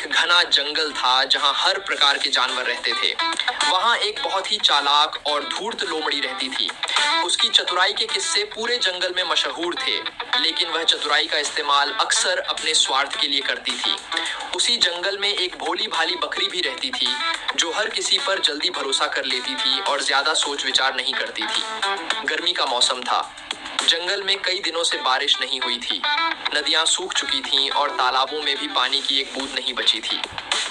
एक घना जंगल था जहां हर प्रकार के जानवर रहते थे। वहां एक बहुत ही चालाक और धूर्त लोमड़ी रहती थी। उसकी चतुराई के किस्से पूरे जंगल में मशहूर थे, लेकिन वह चतुराई का इस्तेमाल अक्सर अपने स्वार्थ के लिए करती थी। उसी जंगल में एक भोली भाली बकरी भी रहती थी, जो हर किसी पर जल्दी भरोसा कर लेती थी और ज्यादा सोच विचार नहीं करती थी। गर्मी का मौसम था। जंगल में कई दिनों से बारिश नहीं हुई थी। नदियां सूख चुकी थीं और तालाबों में भी पानी की एक बूंद नहीं बची थी।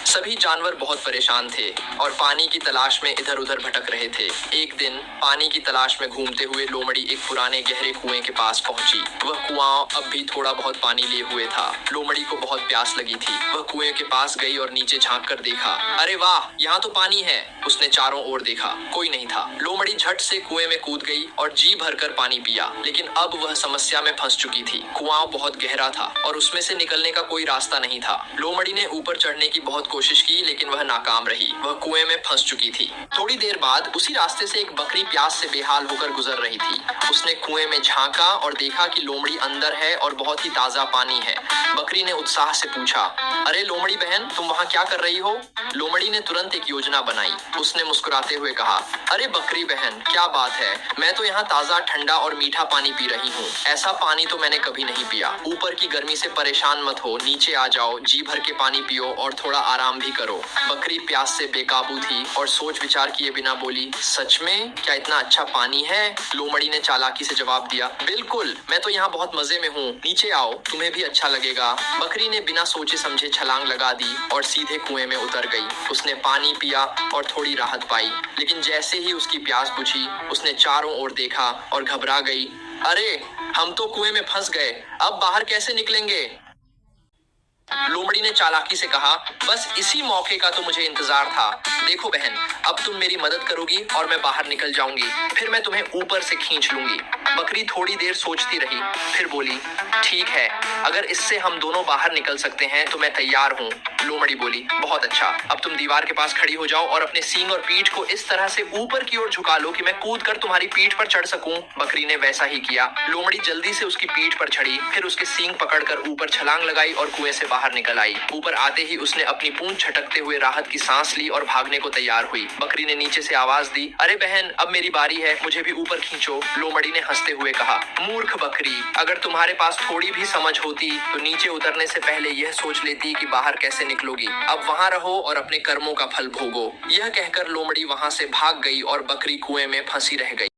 सभी जानवर बहुत परेशान थे और पानी की तलाश में इधर उधर भटक रहे थे। एक दिन पानी की तलाश में घूमते हुए लोमड़ी एक पुराने गहरे कुएं के पास पहुंची। वह कुआं अब भी थोड़ा बहुत पानी लिए हुए था। लोमड़ी को बहुत प्यास लगी थी। वह कुएं के पास गई और नीचे झांक कर देखा। अरे वाह, यहाँ तो पानी है। उसने चारों ओर देखा, कोई नहीं था। लोमड़ी झट से कुएं में कूद गई और जी भरकर पानी पिया, लेकिन अब वह समस्या में फंस चुकी थी। कुआं बहुत गहरा था और उसमें से निकलने का कोई रास्ता नहीं था। लोमड़ी ने ऊपर चढ़ने की बहुत कोशिश की, लेकिन वह नाकाम रही। वह कुएं में फंस चुकी थी। थोड़ी देर बाद उसी रास्ते से एक बकरी प्यास से बेहाल होकर गुजर रही थी। उसने कुएं में झांका और देखा कि लोमड़ी अंदर है और बहुत ही ताजा पानी है। बकरी ने उत्साह से पूछा, अरे लोमड़ी बहन, तुम वहां क्या कर रही हो? लोमड़ी ने तुरंत एक योजना बनाई। उसने मुस्कुराते हुए कहा, अरे बकरी बहन, क्या बात है, मैं तो यहाँ ताजा ठंडा और मीठा पानी पी रही हूँ। ऐसा पानी तो मैंने कभी नहीं पिया। ऊपर की गर्मी से परेशान मत हो, नीचे आ जाओ, जी भर के पानी पियो और थोड़ा आराम भी करो। बकरी प्यास से बेकाबू थी और सोच विचार किए बिना बोली, सच में? क्या इतना अच्छा पानी है? लोमड़ी ने चालाकी से जवाब दिया, बिल्कुल, मैं तो यहाँ बहुत मजे में हूँ। नीचे आओ, तुम्हें भी अच्छा लगेगा। बकरी ने बिना सोचे समझे छलांग लगा दी और सीधे कुएं में उतर गई। उसने पानी पिया और थोड़ी राहत पाई, लेकिन जैसे ही उसकी प्यास बुझी, उसने चारों ओर देखा और घबरा गई। अरे, हम तो कुएं में फंस गए, अब बाहर कैसे निकलेंगे? लोमड़ी ने चालाकी से कहा, बस इसी मौके का तो मुझे इंतजार था। देखो बहन, अब तुम मेरी मदद करोगी और मैं बाहर निकल जाऊंगी, फिर मैं तुम्हें ऊपर से खींच लूंगी। बकरी थोड़ी देर सोचती रही, फिर बोली, ठीक है, अगर इससे हम दोनों बाहर निकल सकते हैं तो मैं तैयार हूँ। लोमड़ी बोली, बहुत अच्छा, अब तुम दीवार के पास खड़ी हो जाओ और अपने सींग और पीठ को इस तरह से ऊपर की ओर झुका लो कि मैं कूद कर तुम्हारी पीठ पर चढ़ सकूं। बकरी ने वैसा ही किया। लोमड़ी जल्दी से उसकी पीठ पर चढ़ी, फिर उसके सींग पकड़कर ऊपर छलांग लगाई और कुएं से बाहर निकल आई। ऊपर आते ही उसने अपनी पूंछ झटकते हुए राहत की सांस ली और भागने को तैयार हुई। बकरी ने नीचे से आवाज दी, अरे बहन, अब मेरी बारी है, मुझे भी ऊपर खींचो। लोमड़ी ने हंसते हुए कहा, मूर्ख बकरी, अगर तुम्हारे पास थोड़ी भी समझ होती तो नीचे उतरने से पहले यह सोच लेती कि बाहर कैसे निकलोगी। अब वहां रहो और अपने कर्मों का फल भोगो। यह कहकर लोमड़ी वहां से भाग गई और बकरी कुएं में फंसी रह गई।